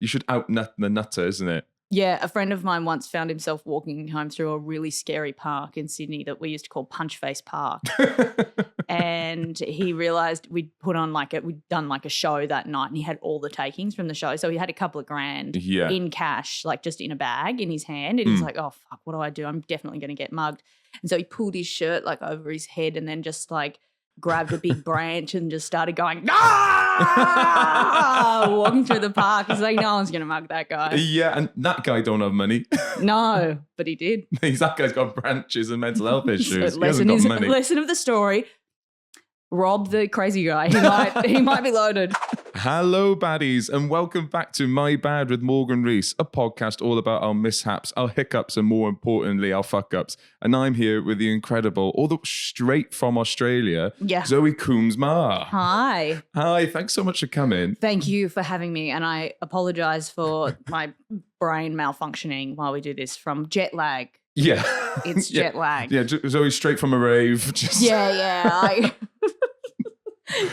You should out-nut the nutter, isn't it? Yeah, a friend of mine once found himself walking home through a really scary park in Sydney that we used to call Punch Face Park. And he realised we'd done like a show that night and he had all the takings from the show. So he had a couple of grand in cash, like just in a bag in his hand. And he's like, oh, fuck, what do? I'm definitely going to get mugged. And so he pulled his shirt like over his head and then just like grabbed a big branch and just started going, walking through the park. He's like, no one's going to mug that guy. Yeah, and that guy don't have money. No, but he did. That guy's got branches and mental health issues. So he hasn't got money. Lesson of the story, rob the crazy guy. He might be loaded. Hello, baddies, and welcome back to My Bad with Morgan Rees, a podcast all about our mishaps, our hiccups, and more importantly, our fuck-ups. And I'm here with the incredible, all the straight from Australia, Zoë Coombs Marr. Hi. Hi, thanks so much for coming. Thank you for having me, and I apologise for my brain malfunctioning while we do this from jet lag. Yeah. It's jet lag. Yeah, Zoe straight from a rave.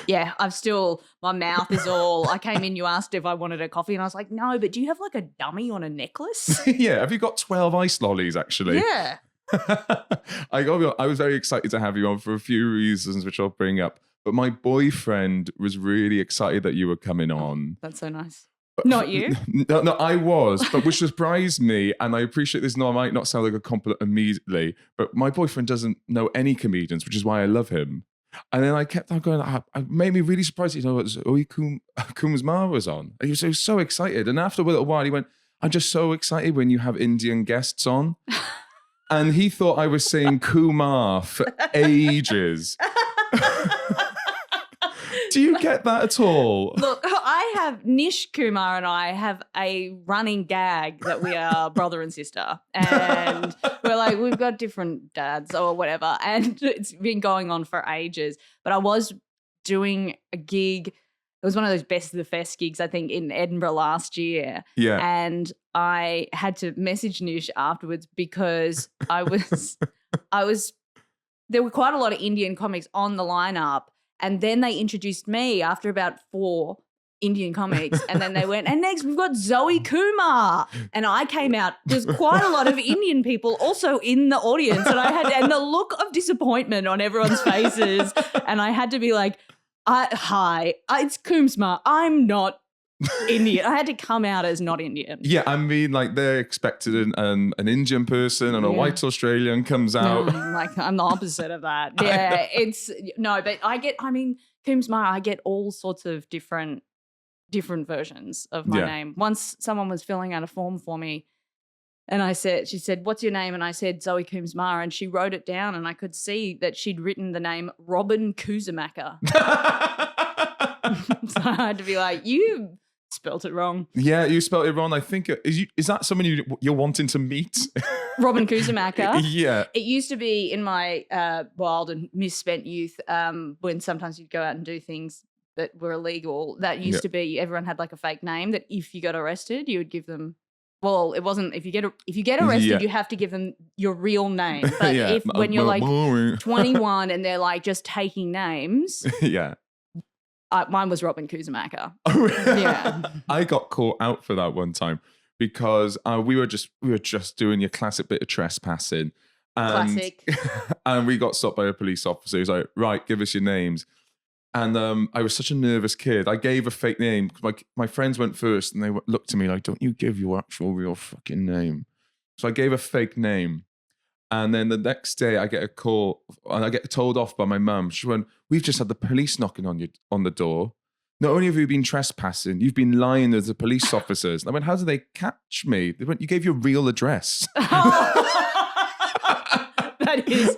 Yeah, my mouth is all, I came in, you asked if I wanted a coffee and I was like, no, but do you have like a dummy on a necklace? Yeah, have you got 12 ice lollies actually? Yeah. I was very excited to have you on for a few reasons, which I'll bring up. But my boyfriend was really excited that you were coming on. That's so nice. Not you? No, I was, but which surprised me, and I appreciate this. No, I might not sound like a compliment immediately, but my boyfriend doesn't know any comedians, which is why I love him. And then I kept on going, it made me really surprised, what Zoë Coombs Marr was on. He was so excited. And after a little while, he went, I'm just so excited when you have Indian guests on. And he thought I was saying Kumar for ages. Do you get that at all? Look, Nish Kumar and I have a running gag that we are brother and sister. And we're like, we've got different dads or whatever. And it's been going on for ages. But I was doing a gig. It was one of those Best of the Fest gigs, I think, in Edinburgh last year. Yeah. And I had to message Nish afterwards because there were quite a lot of Indian comics on the lineup. And then they introduced me after about 4 Indian comics. And then they went, and next we've got Zoë Coombs Marr. And I came out. There's quite a lot of Indian people also in the audience. And the look of disappointment on everyone's faces. And I had to be like, hi, it's Coombs Marr. I'm not Indian. I had to come out as not Indian. Yeah, I mean, like they expected an Indian person and a white Australian comes out. No, I'm the opposite of that. Yeah, but Coombs Marr, I get all sorts of different versions of my name. Once someone was filling out a form for me and she said, what's your name? And I said, Zoë Coombs Marr, and she wrote it down and I could see that she'd written the name Robin Kuzamaka. So I had to be like, you spelt it wrong. Yeah, you spelt it wrong. I think is that someone you're wanting to meet? Robin Kuzamaka. Yeah. It used to be in my wild and misspent youth when sometimes you'd go out and do things that were illegal. That used to be everyone had like a fake name that if you got arrested, you would give them. Well, it wasn't if you get arrested, you have to give them your real name. But when you're like 21 and they're like just taking names, mine was Robin Kuzamaka. Yeah, I got caught out for that one time because we were just doing your classic bit of trespassing. Classic. And we got stopped by a police officer. He was like, right, give us your names. And I was such a nervous kid. I gave a fake name. My friends went first and they looked at me like, don't you give your actual real fucking name. So I gave a fake name. And then the next day I get a call and I get told off by my mum. She went, we've just had the police knocking on the door. Not only have you been trespassing, you've been lying to the police officers. And I went, how did they catch me? They went, you gave your real address. That is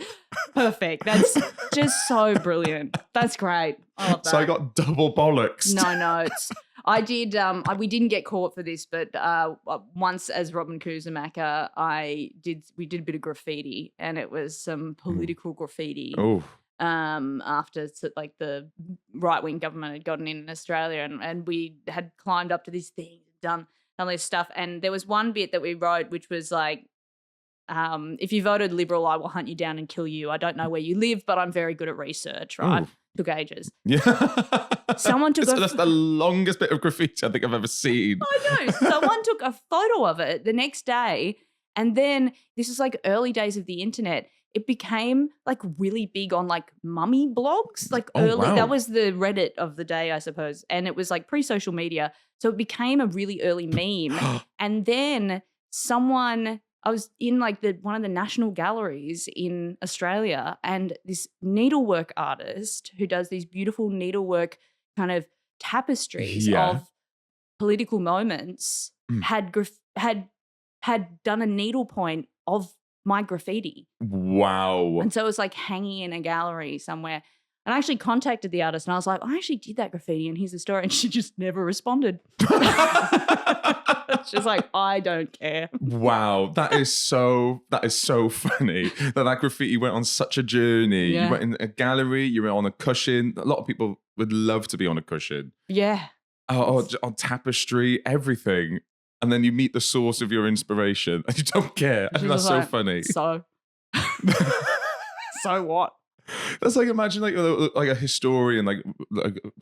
perfect. That's just so brilliant. That's great. I love that. So I got double bollocks. No. I did. We didn't get caught for this, but once as Robin Kuzamaka, we did a bit of graffiti, and it was some political graffiti. Oh. After like the right-wing government had gotten in Australia, and we had climbed up to this thing, done all this stuff, and there was one bit that we wrote which was like, if you voted Liberal, I will hunt you down and kill you. I don't know where you live, but I'm very good at research, right? Ooh. Took ages. Yeah. Someone took That's the longest bit of graffiti I think I've ever seen. I know. Someone took a photo of it the next day. And then this is like early days of the internet. It became like really big on like mummy blogs. Like early, wow. that was the Reddit of the day, I suppose. And it was like pre-social media. So it became a really early meme. And then I was in like one of the national galleries in Australia, and this needlework artist who does these beautiful needlework kind of tapestries of political moments had done a needlepoint of my graffiti. Wow. And so it was like hanging in a gallery somewhere. And I actually contacted the artist and I was like, I actually did that graffiti and here's the story. And she just never responded. She's like, I don't care. Wow. That is so funny that graffiti went on such a journey. Yeah. You went in a gallery, you were on a cushion. A lot of people would love to be on a cushion. Yeah. On tapestry, everything. And then you meet the source of your inspiration and you don't care. I think that's so funny. So what? That's like, imagine like a historian like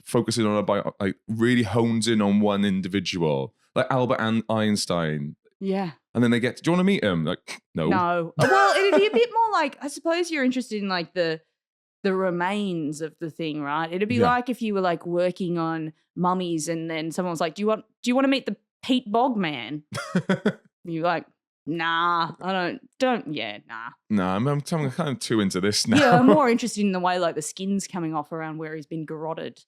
focusing on like really hones in on one individual, like Albert Einstein. Yeah. And then they get, do you want to meet him? Like, no. No. Well, it'd be a bit more like, I suppose you're interested in like the remains of the thing, right? It'd be like if you were like working on mummies and then someone was like, do you want to meet the Pete Bogman? You're like, nah, I don't, nah. Nah, I'm kind of too into this now. Yeah, I'm more interested in the way like the skin's coming off around where he's been garroted.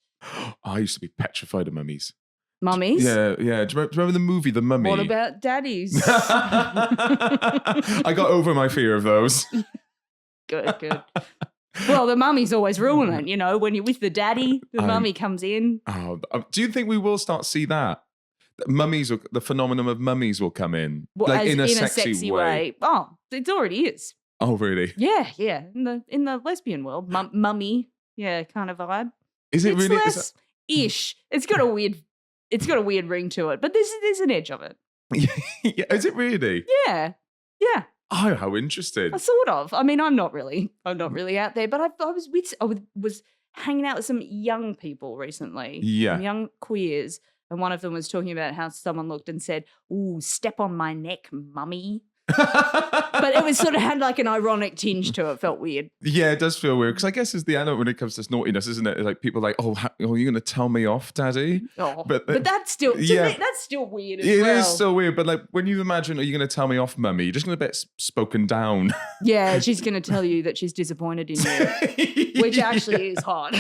I used to be petrified of mummies. Mummies? Yeah. Do you remember the movie The Mummy? What about daddies? I got over my fear of those. Good. Well, the mummy's always ruling it, when you're with the daddy, the mummy comes in. Oh, do you think we will start to see that? Mummies, the phenomenon of mummies will come in, like in a sexy way. Oh, it already is. Oh, really? Yeah. In the lesbian world, mummy, kind of vibe. Is it really? Ish. It's got a weird ring to it, but there's an edge of it. Yeah, is it really? Yeah. Oh, how interesting. Sort of. I mean, I'm not really out there, but I was hanging out with some young people recently. Yeah. Some young queers. And one of them was talking about how someone looked and said, "Ooh, step on my neck, mummy." But it was sort of had like an ironic tinge to it. Felt weird. Yeah, it does feel weird because I guess it's the element when it comes to naughtiness, isn't it? Like people are like, "Oh, you're going to tell me off, daddy?" Oh, but that's still me, that's still weird. It is still weird. But like when you imagine, are you going to tell me off, mummy? You're just going to get spoken down. Yeah, she's going to tell you that she's disappointed in you, which actually is hard.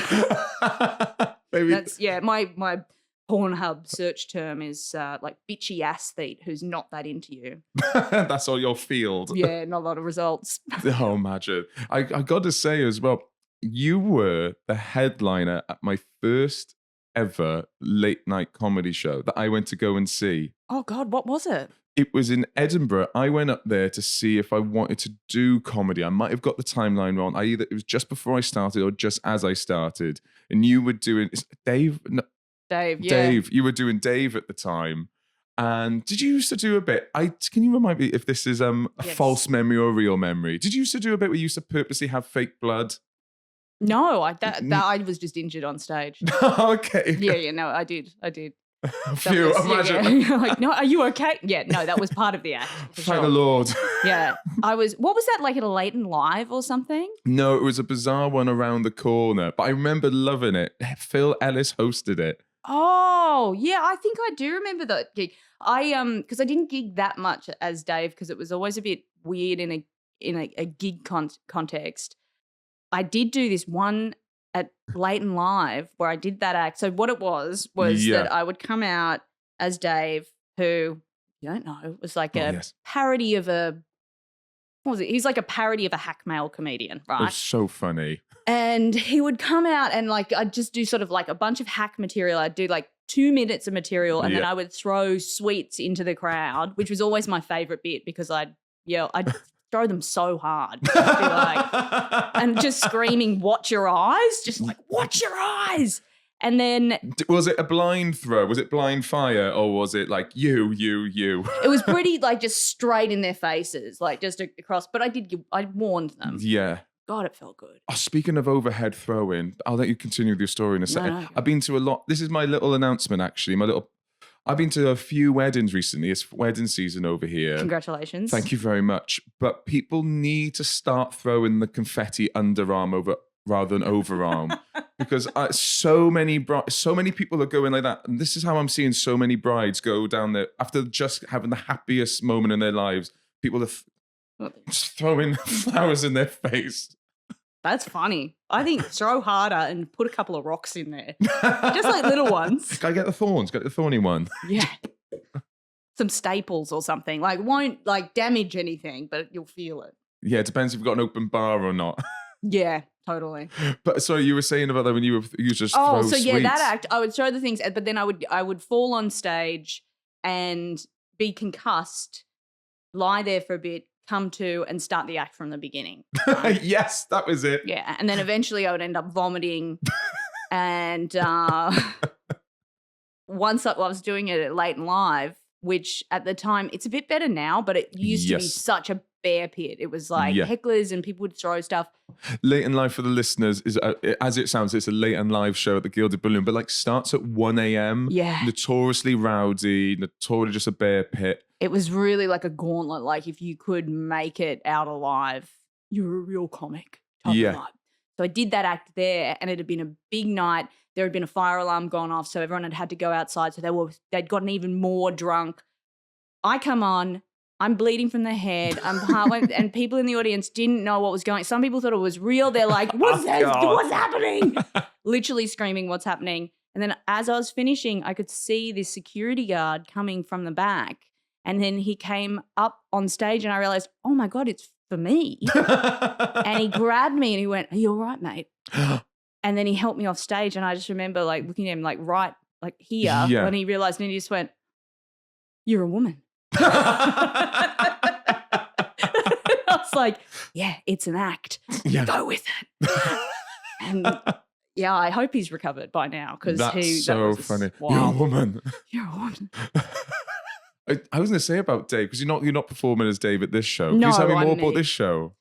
Maybe. That's my Pornhub search term is like bitchy aesthete who's not that into you. That's all your field. Yeah, not a lot of results. Oh, imagine. I got to say as well, you were the headliner at my first ever late night comedy show that I went to go and see. Oh God, what was it? It was in Edinburgh. I went up there to see if I wanted to do comedy. I might have got the timeline wrong. It was just before I started or just as I started. And you were doing Dave. No, Dave, yeah. Dave, you were doing Dave at the time. And did you used to do a bit? Can you remind me if this is a false memory or a real memory? Did you used to do a bit where you used to purposely have fake blood? No, I was just injured on stage. Okay. Yeah, no, I did. Phew, imagine. Yeah. Like, no, are you okay? Yeah, no, that was part of the act. Thank the Lord. Yeah. What was that, like at a Leighton Live or something? No, it was a bizarre one around the corner, but I remember loving it. Phil Ellis hosted it. Oh, yeah, I think I do remember that gig. Because I didn't gig that much as Dave because it was always a bit weird in a gig context. I did do this one at Leighton Live where I did that act. So what it was that I would come out as Dave, who you don't know was like a parody of what was it? He's like a parody of a hack male comedian, right? It's so funny. And he would come out and like I'd just do sort of like a bunch of hack material. I'd do like 2 minutes of material and then I would throw sweets into the crowd, which was always my favorite bit because I'd throw them so hard. And just screaming, "Watch your eyes," just like, "Watch your eyes." And then was it a blind throw? Was it blind fire? Or was it like you? It was pretty like just straight in their faces, like just across. But I warned them. Yeah. God, it felt good. Oh, speaking of overhead throwing, I'll let you continue with your story in a second. No. I've been to a lot. This is my little announcement, actually. I've been to a few weddings recently. It's wedding season over here. Congratulations. Thank you very much. But people need to start throwing the confetti underarm rather than overarm, because so many people are going like that. And this is how I'm seeing so many brides go down there after just having the happiest moment in their lives. People are just throwing flowers in their face. That's funny. I think throw harder and put a couple of rocks in there. Just like little ones. Can I get the thorns? Get the thorny one. Yeah. Some staples or something. Like won't like damage anything, but you'll feel it. Yeah, it depends if you've got an open bar or not. Yeah, totally. But sorry, you were saying about that when you just Oh, throw so yeah, sweets. that act, I would throw the things, but then I would fall on stage and be concussed, lie there for a bit, come to and start the act from the beginning. Yes, that was it. Yeah, and then eventually I would end up vomiting. And once I was doing it at Late and Live, which at the time, it's a bit better now, but it used to be such a bear pit. It was like hecklers and people would throw stuff. Late and Live for the listeners is, as it sounds, it's a Late and Live show at the Gilded Balloon, but like starts at 1 a.m. Yeah. Notoriously rowdy, notoriously just a bear pit. It was really like a gauntlet. Like if you could make it out alive, you're a real comic. Type. So I did that act there, and it had been a big night. There had been a fire alarm gone off, so everyone had to go outside. So they'd gotten even more drunk. I come on, I'm bleeding from the head. And people in the audience didn't know what was going on. Some people thought it was real. They're like, what's happening? Literally screaming, what's happening? And then as I was finishing, I could see this security guard coming from the back. And then he came up on stage and I realized, oh my God, it's for me. And he grabbed me and he went, are you all right, mate? And then he helped me off stage. And I just remember like looking at him like right like here when he realized, and he just went, you're a woman. I was like, yeah, it's an act. Go with it. And yeah, I hope he's recovered by now, because that's so funny. Wild. You're a woman. You're a woman. I was going to say about Dave, because you're not performing as Dave at this show. No, can you tell me more about this show?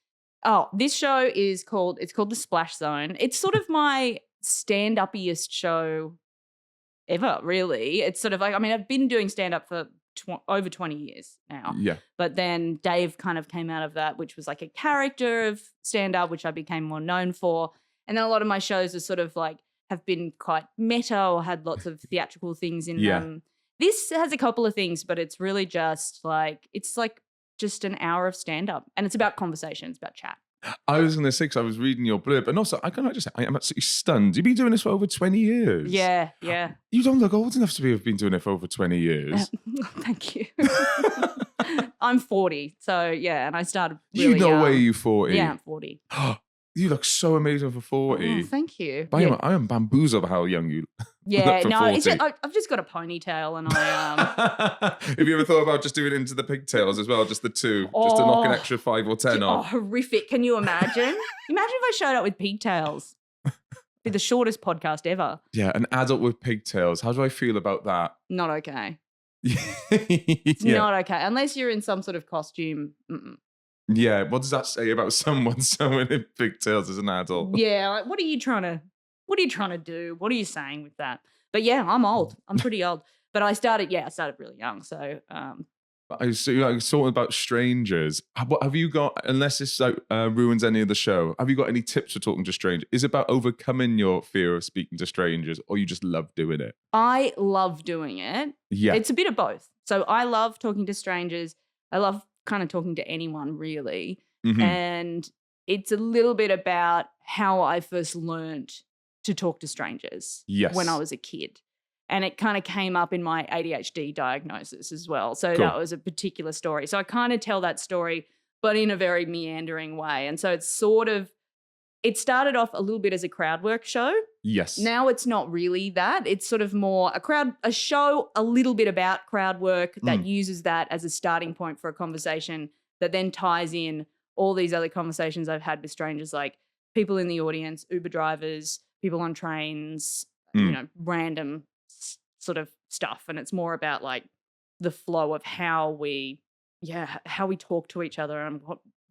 Oh, this show is called The Splash Zone. It's sort of my stand-uppiest show ever, really. It's sort of like, I mean, I've been doing stand-up for over 20 years now. Yeah. But then Dave kind of came out of that, which was like a character of stand-up, which I became more known for. And then a lot of my shows are sort of like have been quite meta or had lots of theatrical things in them. This has a couple of things, but it's really just like, it's like just an hour of stand-up, and it's about conversations, about chat. I was going to say, because I was reading your blurb, and also I am absolutely stunned. You've been doing this for over 20 years. Yeah. You don't look old enough to have been doing it for over 20 years. Thank you. I'm 40, so yeah, and I started really young. Way you're 40. Yeah, I'm 40. You look so amazing for 40. Oh, thank you. I am bamboozled by how young you look. Yeah, no, 40. it's just, I've just got a ponytail, and I Have you ever thought about just doing it into the pigtails as well, just the two, just to knock an extra 5 or 10 off? Oh, horrific. Can you imagine? Imagine if I showed up with pigtails. Be the shortest podcast ever. Yeah, an adult with pigtails. How do I feel about that? Not okay. It's not okay. Unless you're in some sort of costume. Mm-mm. Yeah, what does that say about someone in pigtails as an adult? Yeah, like, what are you trying to do? What are you saying with that? But yeah, I'm old. I'm pretty old. But I started really young. So I sort about strangers. What have you got, unless this ruins any of the show, have you got any tips for talking to strangers? Is it about overcoming your fear of speaking to strangers, or you just love doing it? I love doing it. Yeah. It's a bit of both. So I love talking to strangers. I love kind of talking to anyone, really. Mm-hmm. And it's a little bit about how I first learned to talk to strangers when I was a kid. And it kind of came up in my ADHD diagnosis as well. So that was a particular story. So I kind of tell that story, but in a very meandering way. And so it's it started off a little bit as a crowd work show. Yes. Now it's not really that. It's sort of more a show a little bit about crowd work that uses that as a starting point for a conversation that then ties in all these other conversations I've had with strangers, like people in the audience, Uber drivers, people on trains, random sort of stuff. And it's more about like the flow of how we talk to each other and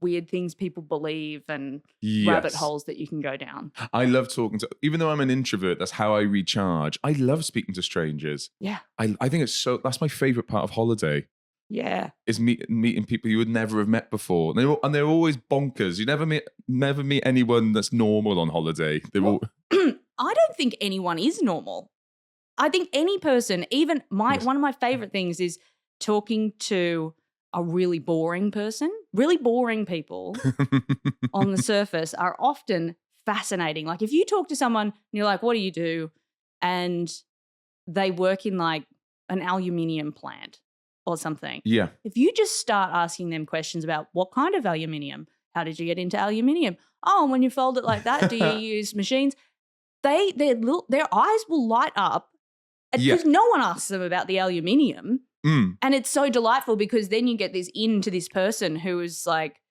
weird things people believe and rabbit holes that you can go down. I love talking to, even though I'm an introvert, that's how I recharge. I love speaking to strangers. Yeah. I think that's my favorite part of holiday. Yeah. Is meeting people you would never have met before. And they're always bonkers. You never meet anyone that's normal on holiday. I don't think anyone is normal. I think any person, even one of my favorite things is talking to a really boring person. Really boring people on the surface are often fascinating. Like if you talk to someone and you're like, what do you do? And they work in like an aluminium plant or something. Yeah. If you just start asking them questions about what kind of aluminium, how did you get into aluminium? Oh, when you fold it like that, do you use machines? Their eyes will light up because no one asks them about the aluminium. And it's so delightful because then you get this into this person who is like,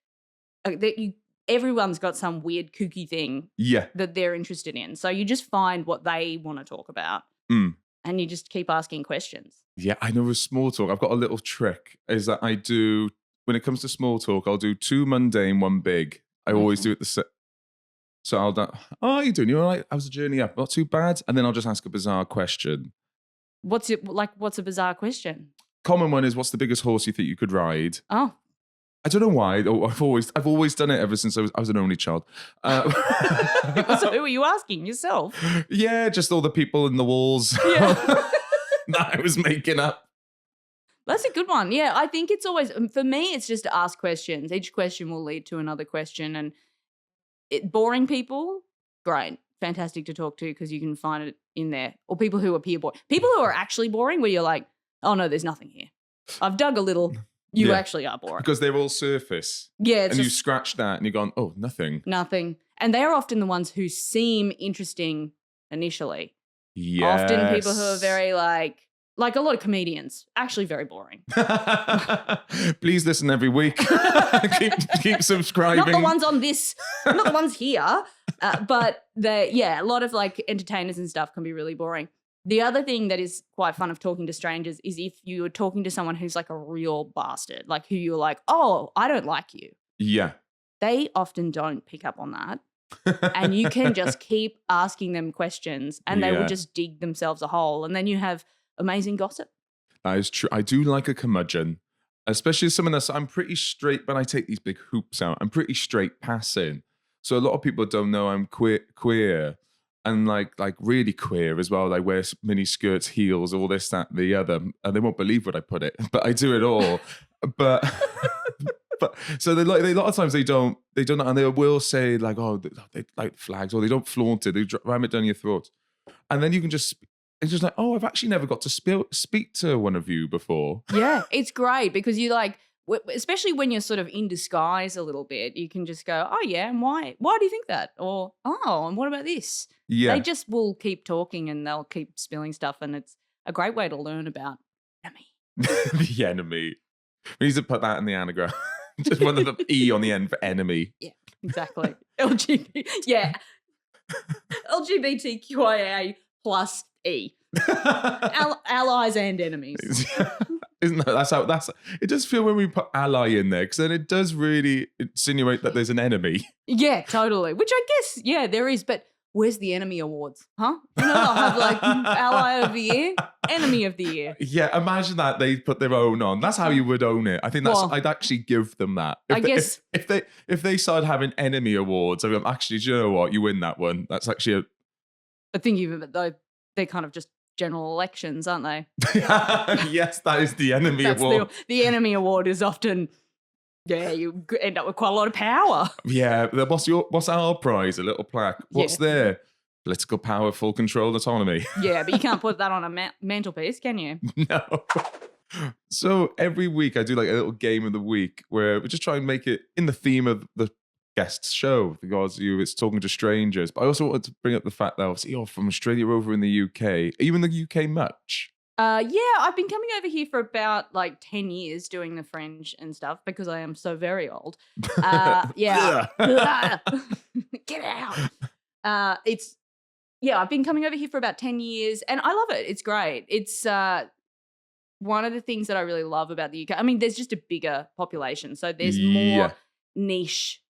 everyone's got some weird kooky thing that they're interested in. So you just find what they want to talk about and you just keep asking questions. Yeah, I know with small talk, I've got a little trick is that I do, when it comes to small talk, I'll do 2 mundane, 1 big. I always do it so I'll how are you doing? You all right? How's the journey up? Not too bad. And then I'll just ask a bizarre question. What's a bizarre question? Common one is, what's the biggest horse you think you could ride? Oh. I don't know why. I've always done it ever since I was an only child. So who are you asking? Yourself? Yeah, just all the people in the walls that I was making up. That's a good one. Yeah, I think it's always, for me, it's just to ask questions. Each question will lead to another question. And boring people, great. Fantastic to talk to because you can find it in there. Or people who appear boring. People who are actually boring where you're like, oh, no, there's nothing here. I've dug a little. You actually are boring. Because they're all surface. Yeah. And you scratch that and you're going, oh, nothing. Nothing. And they're often the ones who seem interesting initially. Yes. Often people who are very like a lot of comedians, actually very boring. Please listen every week. keep subscribing. Not the ones on this, not the ones here. But a lot of like entertainers and stuff can be really boring. The other thing that is quite fun of talking to strangers is if you are talking to someone who's like a real bastard, like who you're like, oh, I don't like you. Yeah. They often don't pick up on that. And you can just keep asking them questions and they will just dig themselves a hole. And then you have amazing gossip. That is true. I do like a curmudgeon, especially someone that's, I'm pretty straight, but I take these big hoops out. I'm pretty straight passing. So a lot of people don't know I'm queer. And like really queer as well. I wear mini skirts, heels, all this, that, the other. And they won't believe what I put it, but I do it all. but so they a lot of times they don't, and they will say like, oh, they like flags, or they don't flaunt it. They ram it down your throat. And then you can it's just like, oh, I've actually never got to speak to one of you before. Yeah, it's great because you like, especially when you're sort of in disguise a little bit, you can just go, oh yeah, and why do you think that? Or, oh, and what about this? Yeah. They just will keep talking and they'll keep spilling stuff, and it's a great way to learn about enemy. The enemy. We need to put that in the anagram. Just one of the E on the end for enemy. Yeah, exactly. LGBTQIA plus E. Allies and enemies. Isn't that's it does feel when we put ally in there, because then it does really insinuate that there's an enemy. Yeah, totally. Which I guess, there is, but where's the enemy awards? Huh? You know, they'll have like ally of the year, enemy of the year. Yeah, imagine that they put their own on. That's how you would own it. I think I'd actually give them that. If they started having enemy awards, I'd be like, actually, do you know what? You win that one. That's actually But thinking of it though, they're kind of just general elections, aren't they? Yes, that is the enemy award. The enemy award is often, you end up with quite a lot of power. Yeah, what's our prize? A little plaque. What's there? Political power, full control, autonomy. Yeah, but you can't put that on a mantelpiece, can you? No. So every week I do like a little game of the week where we just try and make it in the theme of the guest's show, because it's talking to strangers. But I also wanted to bring up the fact that obviously you're from Australia over in the UK. Are you in the UK much? I've been coming over here for about like 10 years doing the Fringe and stuff because I am so very old. Get out. I've been coming over here for about 10 years and I love it. It's great. It's one of the things that I really love about the UK. I mean, there's just a bigger population. So there's more niche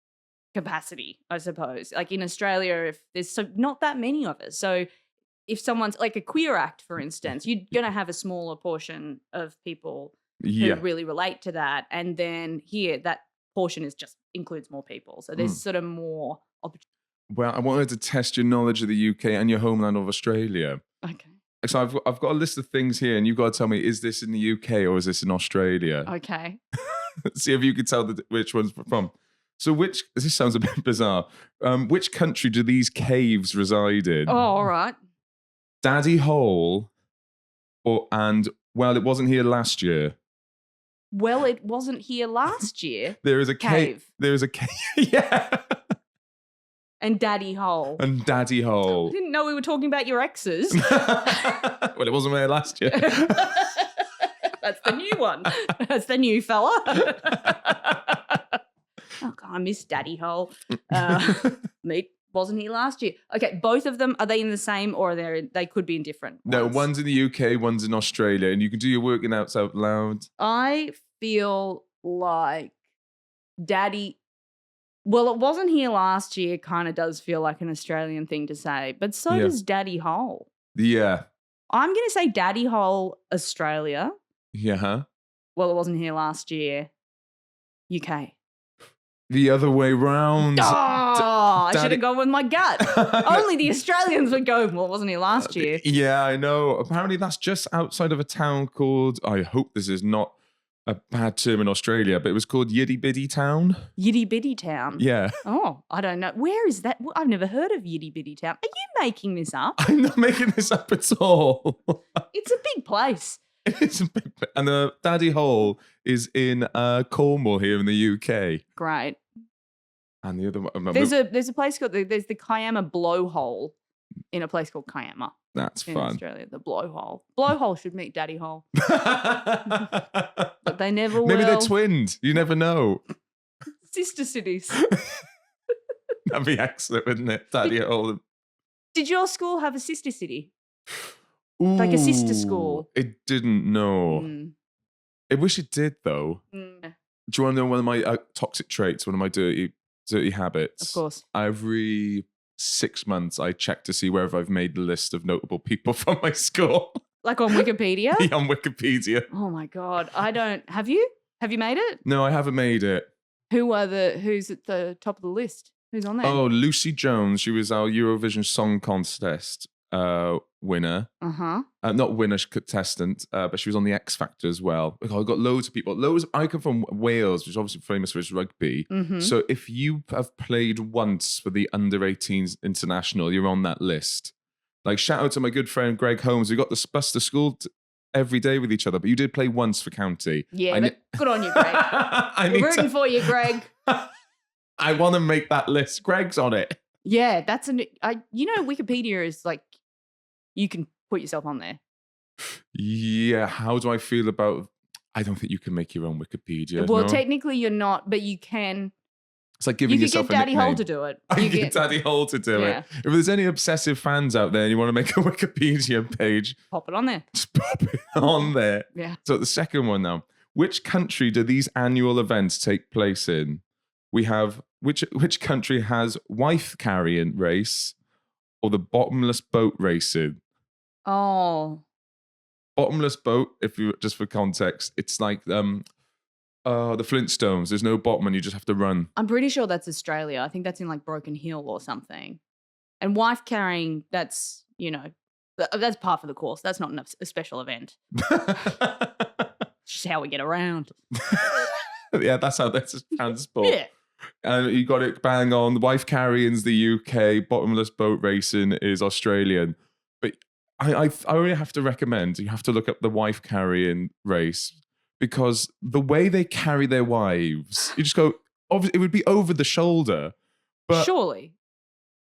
capacity, I suppose. Like in Australia, if there's not that many of us. So if someone's like a queer act, for instance, you're going to have a smaller portion of people who really relate to that. And then here, that portion is just includes more people. So there's sort of more opportunity. Well, I wanted to test your knowledge of the UK and your homeland of Australia. Okay. So I've got a list of things here, and you've got to tell me, is this in the UK or is this in Australia? Okay. See if you can tell which one's from. So this sounds a bit bizarre. Which country do these caves reside in? Oh, all right. Daddy Hole and it wasn't here last year. Well, it wasn't here last year. There is a cave. There is a cave. Yeah. And Daddy Hole. And Daddy Hole. I didn't know we were talking about your exes. Well, it wasn't there last year. That's the new one. That's the new fella. Oh, God, I miss Daddy Hole. Meat wasn't here last year. Okay, both of them, are they in the same or they could be in different ones? No, one's in the UK, one's in Australia, and you can do your working out loud. I feel like Daddy... Well, it wasn't here last year kind of does feel like an Australian thing to say, but so does Daddy Hole. Yeah. I'm going to say Daddy Hole, Australia. Yeah. Well, it wasn't here last year. UK. The other way round. Oh, I should have gone with my gut. Only the Australians would go, well, it wasn't here last year. Yeah, I know. Apparently that's just outside of a town called, I hope this is not a bad term in Australia, but it was called Yiddy Biddy Town. Yiddy Biddy Town? Yeah. Oh, I don't know. Where is that? I've never heard of Yiddy Biddy Town. Are you making this up? I'm not making this up at all. It's a big place. It's a big place. And the Daddy Hole is in Cornwall here in the UK. Great. And the other one... There's a place called, there's the Kiama Blowhole in a place called Kiama. That's in fun. Australia, the Blowhole. Blowhole should meet Daddy Hole. But they never will. Maybe they're twinned. You never know. Sister cities. That'd be excellent, wouldn't it? Daddy Hole. Did your school have a sister city? Ooh, like a sister school? It didn't, no. I wish it did, though. Do you want to know one of my toxic traits, one of my dirty habits? Of course. Every 6 months, I check to see whether I've made the list of notable people from my school. Like on Wikipedia? Yeah, on Wikipedia. Oh my God. I don't. Have you? Have you made it? No, I haven't made it. Who's at the top of the list? Who's on there? Oh, Lucy Jones. She was our Eurovision Song Contest winner. Not winner, contestant, but she was on the X Factor as well. I got loads of people. I come from Wales, which is obviously famous for its rugby. So if you have played once for the under-18s international, you're on that list. Like, shout out to my good friend Greg Holmes. We got the bus to school every day with each other, but you did play once for county. Yeah, but good on you, Greg. We're rooting for you, Greg. I want to make that list. Greg's on it. Yeah, that's Wikipedia is like, you can put yourself on there. Yeah, how do I feel about... I don't think you can make your own Wikipedia. Well, no? Technically you're not, but you can... It's like giving yourself a nickname. You could get Daddy Hole to do it. You get Daddy Hole to do it. If there's any obsessive fans out there and you want to make a Wikipedia page... Pop it on there. Just pop it on there. Yeah. So the second one now. Which country do these annual events take place in? We have... Which country has wife-carrying race or the bottomless boat racing? Oh. Bottomless boat, if you just for context, it's like the Flintstones. There's no bottom and you just have to run. I'm pretty sure that's Australia. I think that's in like Broken Hill or something. And wife carrying, that's, that's part of the course. That's not a special event. It's just how we get around. Yeah, that's how that's transport. Yeah. And you got it bang on. The wife carrying's the UK, bottomless boat racing is Australian. But I only have to recommend you have to look up the wife carrying race because the way they carry their wives, you just go, obviously it would be over the shoulder. But surely.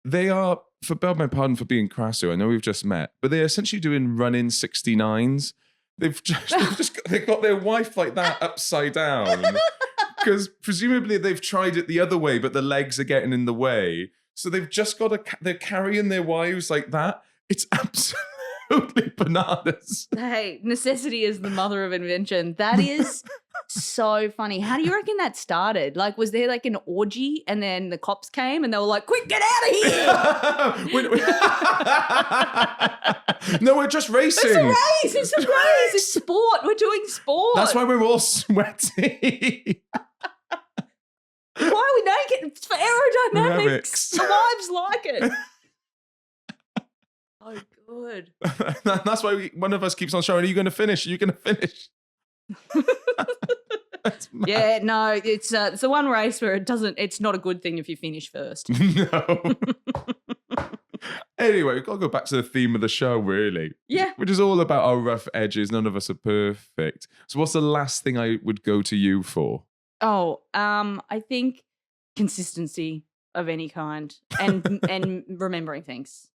They are, for beg my pardon for being crasso, I know we've just met, but they're essentially doing run-in 69s. They've got their wife like that upside down. Because presumably they've tried it the other way, but the legs are getting in the way. So they've just got they're carrying their wives like that. It's absolutely bananas. Hey, necessity is the mother of invention. That is So funny. How do you reckon that started? Like, was there like an orgy and then the cops came and they were like, quick, get out of here. No, we're just racing. It's a race. It's a race. It's sport. We're doing sport. That's why we're all sweaty. Why are we naked? It's for aerodynamics. The wives like it. Oh, good. That's why one of us keeps on showing, are you going to finish? Are you going to finish? Yeah, no, it's the one race where it's not a good thing if you finish first. No. Anyway, we've got to go back to the theme of the show, really. Yeah. Which is all about our rough edges. None of us are perfect. So what's the last thing I would go to you for? Oh, I think consistency of any kind and remembering things.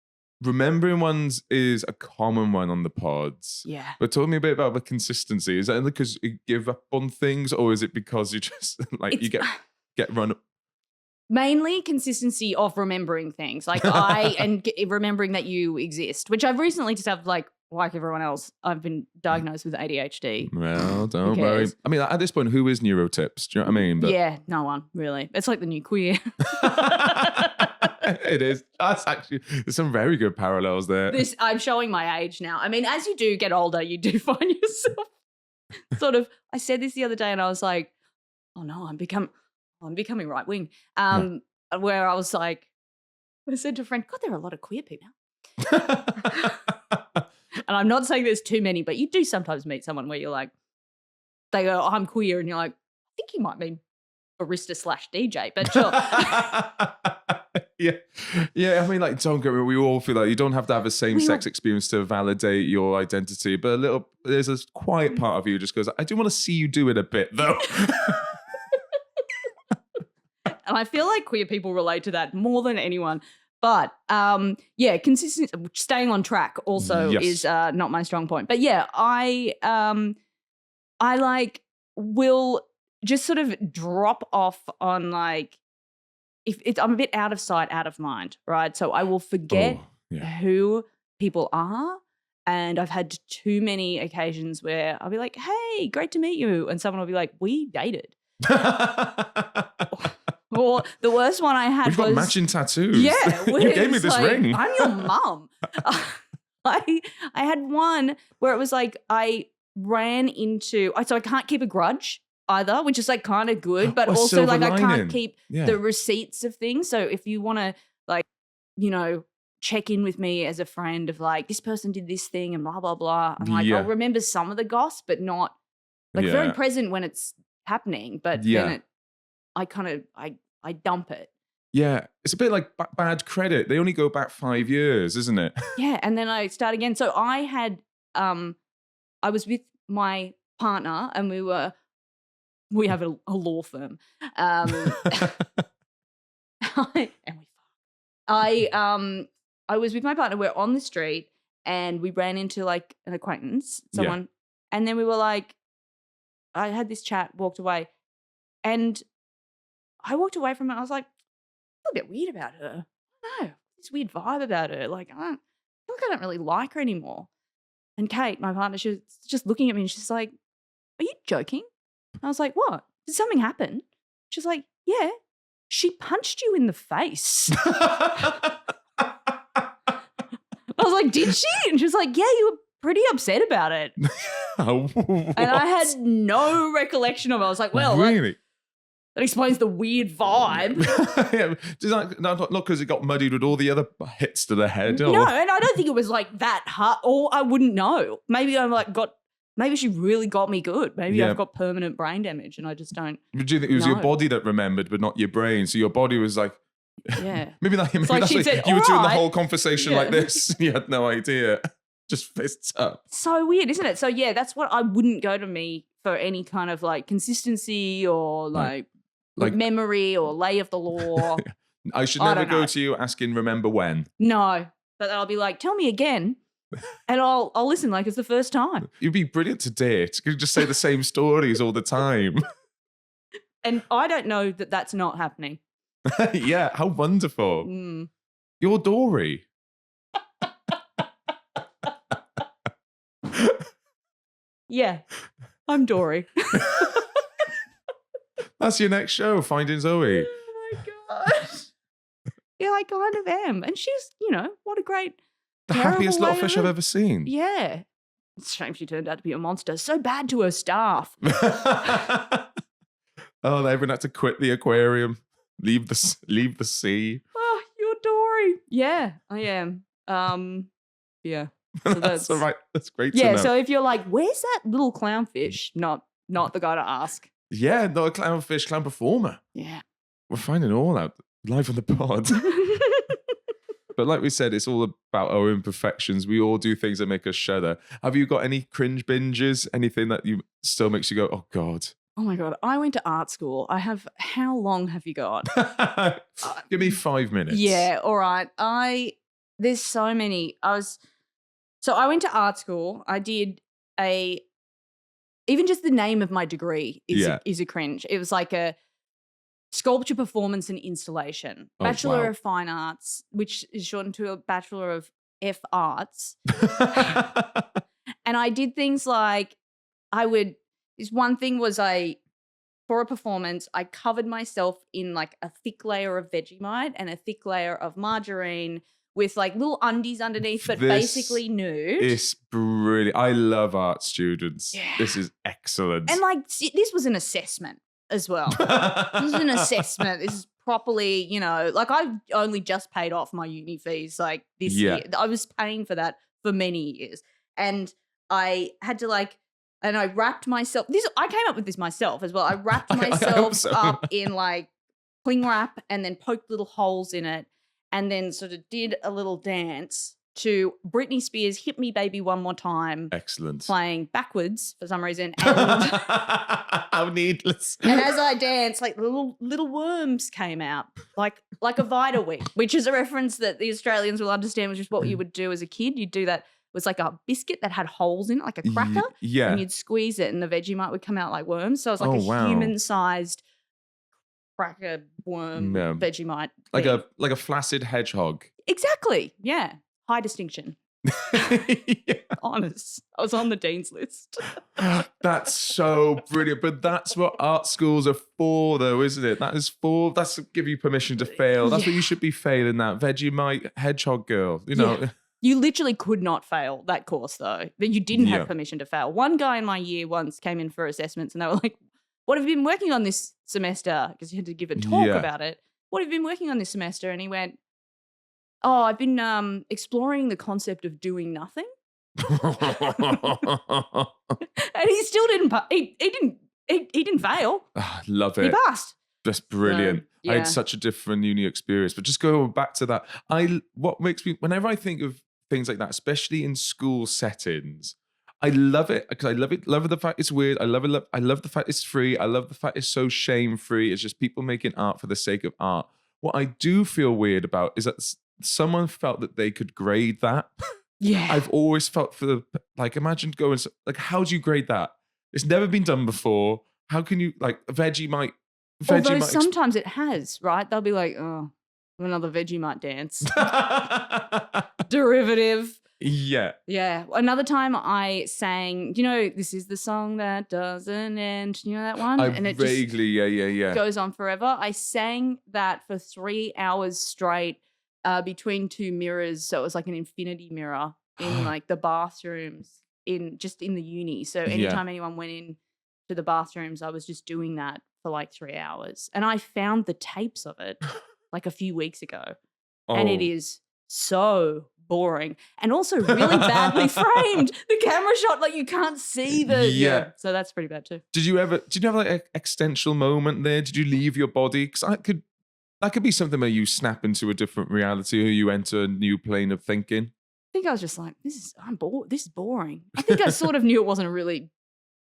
Remembering ones is a common one on the pods. Yeah. But tell me a bit about the consistency. Is that because you give up on things, or is it because you just you get run? Mainly consistency of remembering things, like remembering that you exist, which I've recently just have like everyone else, I've been diagnosed with ADHD. Well, don't worry. I mean, at this point, who is neurotips? Do you know what I mean? Yeah, no one really. It's like the new queer. It is. That's actually, there's some very good parallels there. I'm showing my age now. I mean, as you do get older, you do find yourself sort of. I said this the other day, and I was like, "Oh no, I'm becoming right wing." Where I was like, I said to a friend, "God, there are a lot of queer people." And I'm not saying there's too many, but you do sometimes meet someone where you're like, they go, "I'm queer," and you're like, "I think you might mean barista/DJ," but sure. Yeah. I mean, like, don't get me. We all feel like you don't have to have a same-sex experience to validate your identity, but there's a quiet part of you just goes, "I do want to see you do it a bit, though." And I feel like queer people relate to that more than anyone. But consistency, staying on track also is not my strong point. But yeah, I will just sort of drop off on like, if I'm a bit out of sight, out of mind, right? So I will forget who people are. And I've had too many occasions where I'll be like, "Hey, great to meet you." And someone will be like, "We dated." Or the worst one I had was... We've got matching tattoos. Yeah. You gave me this ring. I'm your mum. I had one where it was like I ran into... So I can't keep a grudge either, which is like kind of good, but also like I can't keep the receipts of things. So if you want to like, check in with me as a friend of like, this person did this thing and blah, blah, blah. I'm like, I'll remember some of the goss, but not like very present when it's happening. But then I dump it. Yeah. It's a bit like bad credit. They only go back 5 years, isn't it? Yeah. And then I start again. So I had, I was with my partner and we have a law firm. I was with my partner, we're on the street and we ran into like an acquaintance, someone, and then we were like, I had this chat, walked away, and I walked away from it. I was like, a little bit weird about her. I don't know, this weird vibe about her. Like, I feel like I don't really like her anymore. And Kate, my partner, she was just looking at me and she's like, "Are you joking?" I was like, "What? Did something happen?" She's like, "Yeah, she punched you in the face." I was like, "Did she?" And she was like, "Yeah, you were pretty upset about it." And I had no recollection of it. I was like, "Well, really? That explains the weird vibe." Not because it got muddied with all the other hits to the head. No, and I don't think it was like that hard, or I wouldn't know. Maybe I'm like maybe she really got me good. Maybe I've got permanent brain damage and I just don't. But do you think it was your body that remembered, but not your brain? So your body was like, yeah. maybe that's like you were doing the whole conversation like this. And you had no idea. Just fists up. So weird, isn't it? So yeah, that's what I wouldn't go to me for any kind of like consistency or like memory or lay of the law. I should never go to you asking, "Remember when?" No, but I'll be like, "Tell me again." And I'll listen like it's the first time. You'd be brilliant to date. You could just say the same stories all the time. And I don't know that that's not happening. Yeah, how wonderful. Mm. You're DORY. Yeah, I'm DORY. That's your next show, Finding Zoe. Oh my gosh. Yeah, I kind of am. And she's, what a great, The terrible happiest way little to fish I've live. ever seen. Yeah. It's a shame she turned out to be a monster. So bad to her staff. Oh, everyone had to quit the aquarium, leave the sea. Oh, you're Dory. Yeah, I am. Yeah. So That's all right. That's great to Yeah, know. so if you're like, where's that little clownfish? Not the guy to ask. Yeah, not a clownfish, clown performer. Yeah. We're finding it all out live on the pod. But like we said, it's all about our imperfections. We all do things that make us shudder. Have you got any cringe binges? Anything that you still makes you go, oh God? Oh my God. I went to art school. How long have you got? Give me 5 minutes. Yeah, all right. There's so many. So I went to art school. I did even just the name of my degree is a cringe. It was like a sculpture, performance and installation. Bachelor of Fine Arts, which is shortened to a Bachelor of F Arts. And I did things like one thing was for a performance, I covered myself in like a thick layer of Vegemite and a thick layer of margarine with like little undies underneath, but basically nude. It's brilliant. I love art students. Yeah. This is excellent. And like, this was an assessment as well. This is an assessment. This is properly, like I've only just paid off my uni fees like this year. I was paying for that for many years. And I had to and I wrapped myself. I came up with this myself as well. I wrapped myself up in like cling wrap and then poked little holes in it and then sort of did a little dance to Britney Spears' Hit Me Baby One More Time. Excellent. Playing backwards for some reason. And how needless. And as I danced, like little worms came out, like a Vita Week, which is a reference that the Australians will understand, which is what you would do as a kid. You'd do that. It was like a biscuit that had holes in it, like a cracker. Yeah. And you'd squeeze it and the Vegemite would come out like worms. So it was like human-sized cracker worm Vegemite. Like a flaccid hedgehog. Exactly. Yeah. High distinction. Honest. I was on the dean's list. That's so brilliant. But that's what art schools are for, though, isn't it? That's to give you permission to fail. That's what you should be failing at. Vegemite hedgehog girl, Yeah. You literally could not fail that course, though. That you didn't have permission to fail. One guy in my year once came in for assessments and they were like, what have you been working on this semester? Because you had to give a talk about it. What have you been working on this semester? And he went, oh, I've been exploring the concept of doing nothing. And he still didn't. He didn't fail. Love it. He passed. That's brilliant. So, I had such a different uni experience. But just going back to that, what makes me, whenever I think of things like that, especially in school settings, I love it because I love it. Love the fact it's weird. I love it. I love the fact it's free. I love the fact it's so shame-free. It's just people making art for the sake of art. What I do feel weird about is that someone felt that they could grade that. Yeah. I've always felt imagine going, how do you grade that? It's never been done before. How can you, Vegemite? Although sometimes it has, right? They'll be like, oh, another Vegemite dance. Derivative. Yeah. Yeah. Another time I sang, this is the song that doesn't end. You know that one? And it vaguely, yeah. Goes on forever. I sang that for 3 hours straight between two mirrors. So it was like an infinity mirror in like the bathrooms in the uni. So anytime anyone went in to the bathrooms, I was just doing that for like 3 hours. And I found the tapes of it like a few weeks ago. Oh. And it is so boring and also really badly framed. The camera shot, like you can't see the so that's pretty bad too. Did you have like an existential moment there? Did you leave your body? Because that could be something where you snap into a different reality or you enter a new plane of thinking. I think I was just like, I'm bored. This is boring. I think I sort of knew it wasn't a really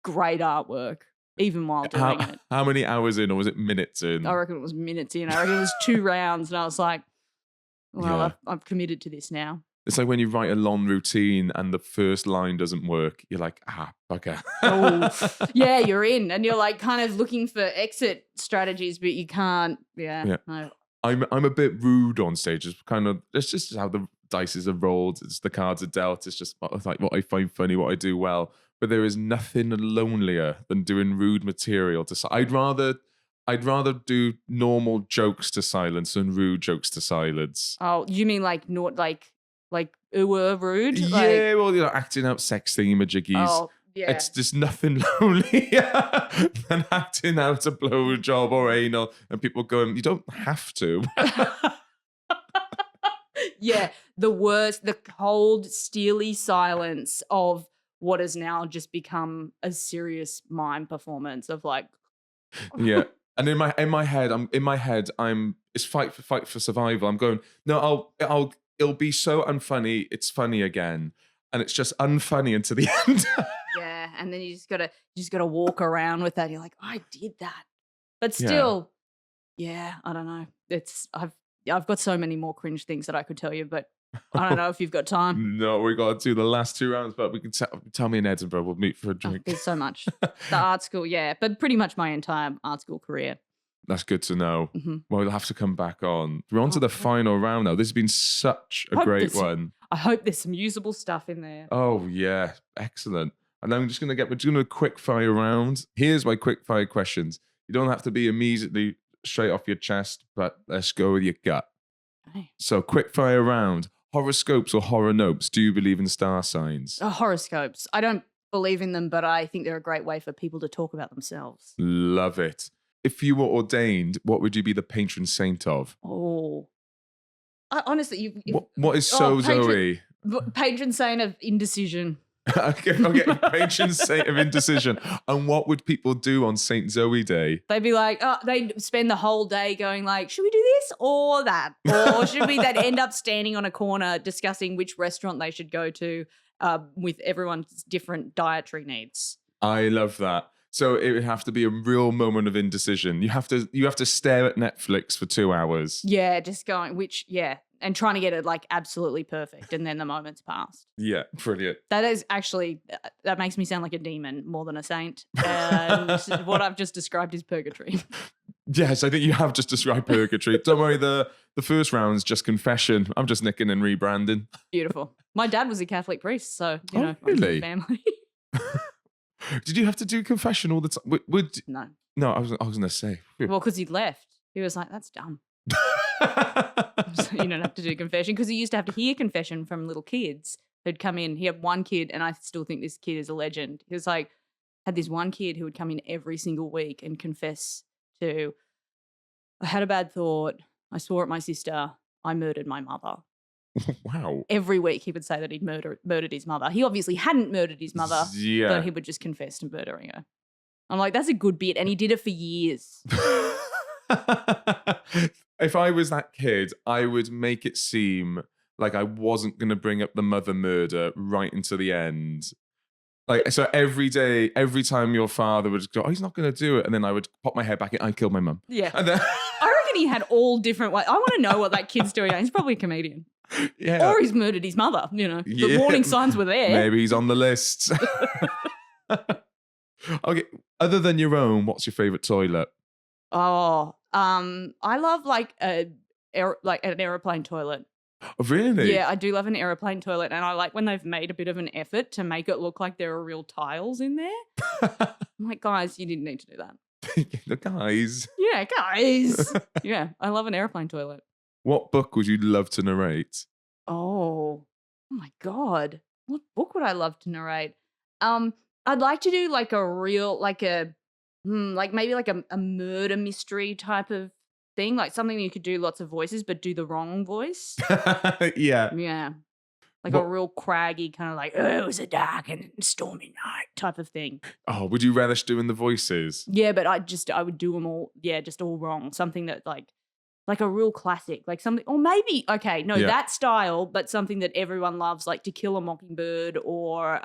great artwork even while doing it. How many hours in, or was it minutes in? I reckon it was minutes in. I reckon it was 2 rounds and I was like, well, I've committed to this now. It's like when you write a long routine and the first line doesn't work, you're like, okay. Yeah, you're in. And you're like kind of looking for exit strategies, but you can't. Yeah. No. I'm a bit rude on stage. It's just how the dice are rolled. It's the cards are dealt. It's just like what I find funny, what I do well. But there is nothing lonelier than doing rude material. I'd rather I'd rather do normal jokes to silence than rude jokes to silence. Oh, you mean like not like rude? Yeah, well, acting out sex thingamajiggies. Oh, yeah. It's just nothing lonelier than acting out a blowjob or anal and people going, you don't have to. Yeah, the worst, the cold, steely silence of what has now just become a serious mime performance of like. Yeah. And in my head, it's fight for survival. I'm going, no, it'll be so unfunny, it's funny again. And it's just unfunny until the end. Yeah, and then you just gotta walk around with that. You're like, I did that. But still, yeah, I don't know. I've got so many more cringe things that I could tell you, but I don't know if you've got time. No, we got to do the last 2 rounds, but we can tell me in Edinburgh. We'll meet for a drink. There's so much. The art school, yeah, but pretty much my entire art school career. That's good to know. Mm-hmm. Well, we'll have to come back on. We're on to the final round now. This has been such a great one. I hope there's some usable stuff in there. Oh, yeah. Excellent. And then we're just going to do a quick fire round. Here's my quick fire questions. You don't have to be immediately straight off your chest, but let's go with your gut. Okay. So, quick fire round. Horoscopes or horror nopes? Do you believe in star signs? Horoscopes. I don't believe in them, but I think they're a great way for people to talk about themselves. Love it. If you were ordained, what would you be the patron saint of? Oh. Honestly, what is Zoe? Patron saint of indecision. Okay, patron saint of indecision. And what would people do on Saint Zoe Day? They'd be like, they'd spend the whole day going like, should we do this or that? Or should we then end up standing on a corner discussing which restaurant they should go to with everyone's different dietary needs? I love that. So it would have to be a real moment of indecision. You have to stare at Netflix for 2 hours. Yeah, just going, and trying to get it like absolutely perfect, and then the moment's passed. Yeah, brilliant. That makes me sound like a demon more than a saint. And what I've just described is purgatory. Yes, I think you have just described purgatory. Don't worry, the first round's just confession. I'm just nicking and rebranding. Beautiful. My dad was a Catholic priest, so really? Family. Did you have to do confession all the time? No. No, I was going to say. Well, because he'd left. He was like, that's dumb. So you don't have to do confession, because he used to have to hear confession from little kids who'd come in. He had one kid, and I still think this kid is a legend. He was like, had this one kid who would come in every single week and confess to, I had a bad thought, I swore at my sister, I murdered my mother. Wow. Every week he would say that he'd murdered his mother. He obviously hadn't murdered his mother, but he would just confess to murdering her. I'm like, that's a good bit. And he did it for years. If I was that kid, I would make it seem like I wasn't going to bring up the mother murder right until the end. Like, so every day, every time your father would go, oh, he's not going to do it. And then I would pop my head back in, I killed my mum. Yeah. And then I reckon he had all different ways. I want to know what that kid's doing. He's probably a comedian. Yeah. Or he's murdered his mother, The warning signs were there. Maybe he's on the list. Okay. Other than your own, what's your favourite toilet? Oh, I love like an aeroplane toilet. Oh, really? Yeah, I do love an aeroplane toilet, and I like when they've made a bit of an effort to make it look like there are real tiles in there. I'm like, guys, you didn't need to do that. The guys. Yeah, guys. Yeah, I love an aeroplane toilet. What book would you love to narrate? Oh my God. What book would I love to narrate? I'd like to do like a real, like maybe like a murder mystery type of thing, like something you could do lots of voices, but do the wrong voice. Yeah. Yeah. Like a real craggy kind of like, oh, it was a dark and stormy night type of thing. Oh, would you relish doing the voices? Yeah, but I would do them all, just all wrong. Something that like a real classic, like something, or maybe, that style, but something that everyone loves, like To Kill a Mockingbird or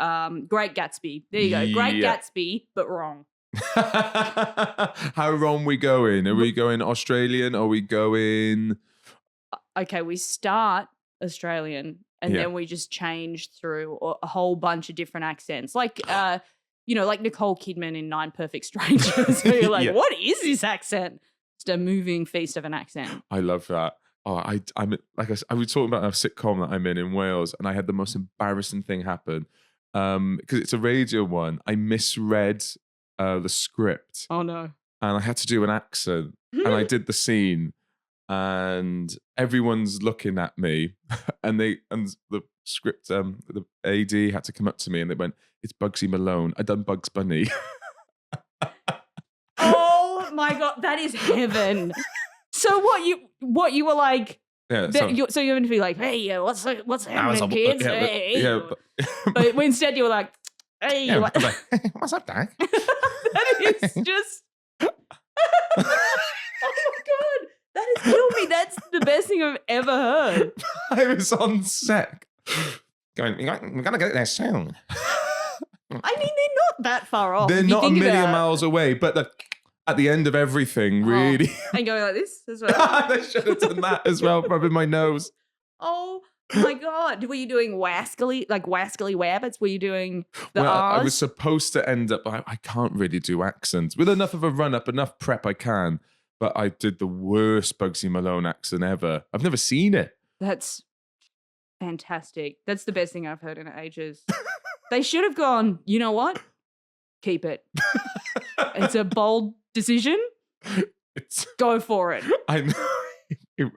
Great Gatsby. There you go. Great Gatsby, but wrong. How wrong we going? Are we going Australian? Are we going... Okay, we start Australian and then we just change through a whole bunch of different accents. Like, like Nicole Kidman in Nine Perfect Strangers. So you're like, what is this accent? Just a moving feast of an accent. I love that. Oh, I'm like I was talking about a sitcom that I'm in Wales, and I had the most embarrassing thing happen because it's a radio one. I misread the script. Oh no! and I had to do an accent, and I did the scene, and everyone's looking at me, and the script, the AD had to come up to me, and they went, "It's Bugsy Malone. I done Bugs Bunny." Oh my God, that is heaven. So what you were like? Yeah. So you're going to be like, "Hey, what's happening, kids?" Hey. But instead you were like, "Hey, Yeah, I was like, what's up, Dad? That is just. Oh my God, that has killed me. That's the best thing I've ever heard. I was on set going, we got to get there soon. I mean, they're not that far off. They're not a million miles away, but at the end of everything, really. And going like this as well. They should have done that as well, rubbing my nose. Oh my God. Were you doing wascally wabbits? Were you doing the R's? I was supposed to end up, I can't really do accents. With enough of a run-up, enough prep, I can. But I did the worst Bugsy Malone accent ever. I've never seen it. That's fantastic. That's the best thing I've heard in ages. They should have gone, you know what? Keep it. It's a bold decision. Go for it. I know.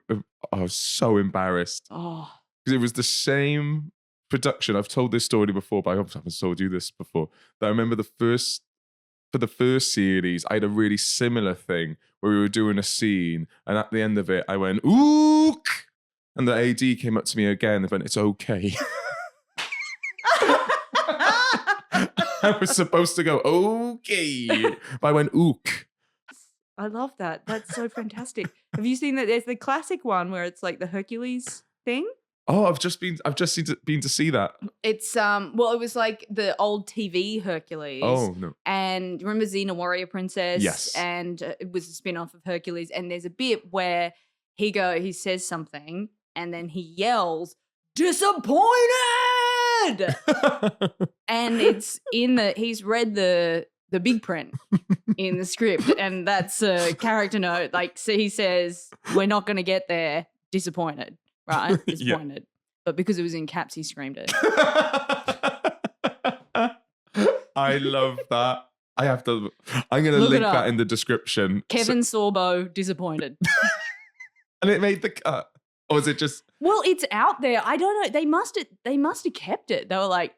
I was so embarrassed. Oh. Because it was the same production. I've told this story before, but I haven't told you this before. That I remember for the first series, I had a really similar thing where we were doing a scene, and at the end of it, I went, "Ook!" And the AD came up to me again and went, "It's okay." I was supposed to go, "Okay." But I went, "Ook." I love that. That's so fantastic. Have you seen that? There's the classic one where it's like the Hercules thing. Oh, I've just been to see that. It's well, it was like the old TV Hercules. Oh no! And remember Xena Warrior Princess? Yes. And it was a spin-off of Hercules. And there's a bit where he says something and then he yells, "Disappointed!" And it's he's read the big print in the script, and that's a character note. Like, so he says, "We're not going to get there. Disappointed." Right? Disappointed. Yeah. But because it was in caps, he screamed it. I love that. I'm going to link that in the description. Kevin Sorbo, disappointed. And it made the cut. Or was it just... Well, it's out there. I don't know. They must have kept it. They were like...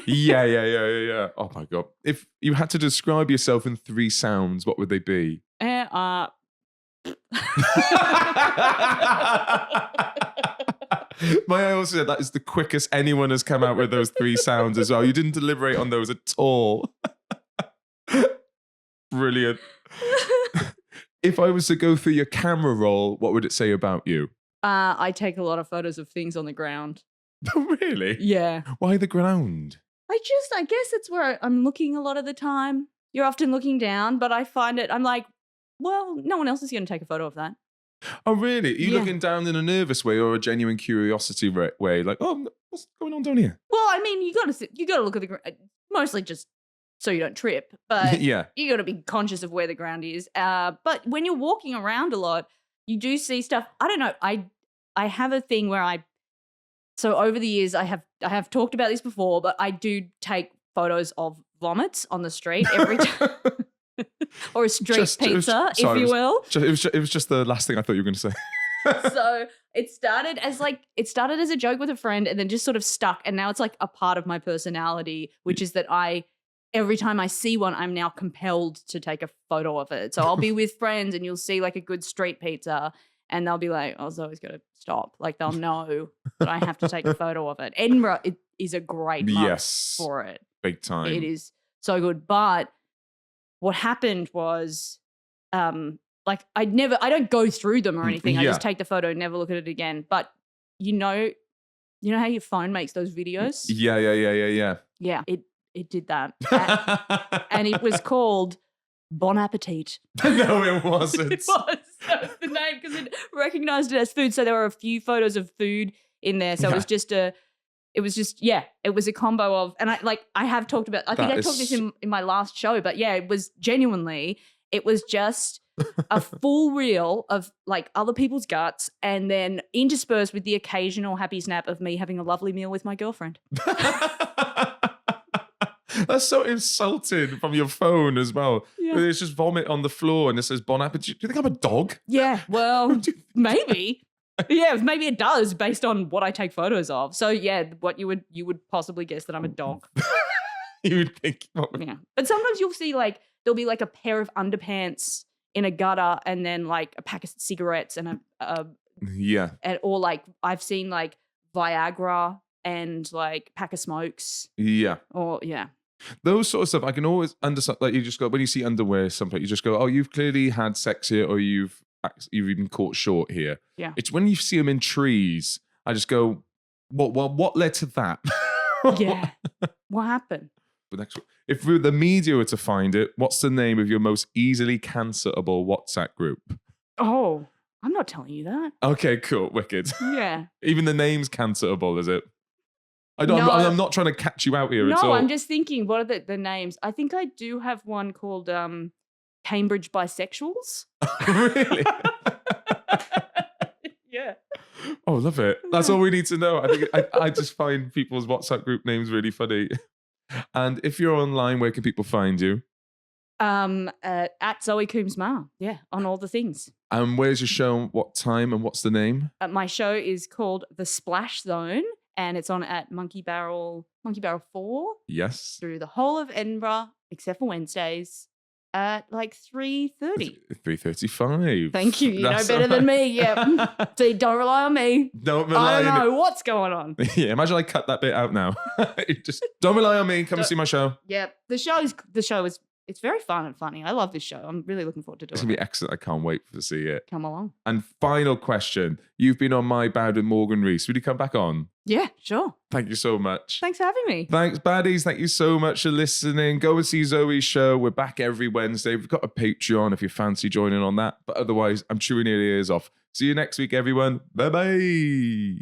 Yeah. Oh my God. If you had to describe yourself in 3 sounds, what would they be? Maya also said that is the quickest anyone has come out with those 3 sounds as well. You didn't deliberate on those at all. Brilliant. If I was to go through your camera roll, what would it say about you? I take a lot of photos of things on the ground. Oh, really? Yeah. Why the ground? I guess it's where I'm looking a lot of the time. You're often looking down, but I find it, I'm like, well, no one else is going to take a photo of that. Oh, really? Are you looking down in a nervous way or a genuine curiosity way? Like, oh, what's going on down here? Well, I mean, you got to look at the ground, mostly just so you don't trip. But yeah, you got to be conscious of where the ground is. But when you're walking around a lot, you do see stuff. I don't know. I have a thing where so over the years, I have talked about this before, but I do take photos of vomits on the street every time. Or a street pizza, if you will. It was just the last thing I thought you were going to say. So it started as a joke with a friend and then just sort of stuck. And now it's like a part of my personality, which is that every time I see one, I'm now compelled to take a photo of it. So I'll be with friends and you'll see like a good street pizza and they'll be like, "Oh, Zoe's got to stop." Like they'll know that I have to take a photo of it. Edinburgh is a great month for it. Big time. It is so good. But what happened was, like I don't go through them or anything. I just take the photo, never look at it again. But you know how your phone makes those videos? Yeah. Yeah, it did that. And it was called Bon Appetit. No, it wasn't. It was. That was the name because it recognized it as food. So there were a few photos of food in there. So it was just it was a combo of, and I have talked about, I think I talked this in my last show, but yeah, it was just a full reel of like other people's guts and then interspersed with the occasional happy snap of me having a lovely meal with my girlfriend. That's so insulting from your phone as well. Yeah. It's just vomit on the floor and it says Bon Appetit. Do you think I'm a dog? Yeah, well, maybe. Yeah, maybe it does based on what I take photos of. So yeah, what you would possibly guess that I'm a dog. You would think. Yeah. But sometimes you'll see like there'll be like a pair of underpants in a gutter and then like a pack of cigarettes and yeah. or like I've seen like Viagra and like pack of smokes. Yeah. Or yeah. Those sort of stuff, I can always understand. Like you just go, when you see underwear, sometimes you just go, oh, you've clearly had sex here or you've even caught short here. Yeah. It's when you see them in trees, I just go, what led to that? Yeah. What happened? The next one. If the media were to find it, what's the name of your most easily cancelable WhatsApp group? Oh, I'm not telling you that. Okay, cool. Wicked. Yeah. Even the name's cancelable, is it? No. I'm not trying to catch you out here at all. No, I'm just thinking, what are the names? I think I do have one called Cambridge Bisexuals. Really? Yeah. Oh, love it. That's all we need to know. I think I just find people's WhatsApp group names really funny. And if you're online, where can people find you? At Zoë Coombs Marr. Yeah, on all the things. And where's your show? What time and what's the name? My show is called The Splash Zone, and it's on at Monkey Barrel 4. Yes. Through the whole of Edinburgh, except for Wednesdays, at like 3:30. 3:35. Thank you. You know better than me. Yeah. See, don't rely on me. Don't rely I don't on know what's going on. Yeah, imagine I cut that bit out now. Just don't rely on me. Come and see my show. Yeah. The show is it's very fun and funny. I love this show. I'm really looking forward to doing it. It's going to be excellent. I can't wait to see it. Come along. And final question. You've been on My Bad with Morgan Rees. Will you come back on? Yeah, sure. Thank you so much. Thanks for having me. Thanks, baddies. Thank you so much for listening. Go and see Zoe's show. We're back every Wednesday. We've got a Patreon if you fancy joining on that. But otherwise, I'm chewing your ears off. See you next week, everyone. Bye-bye.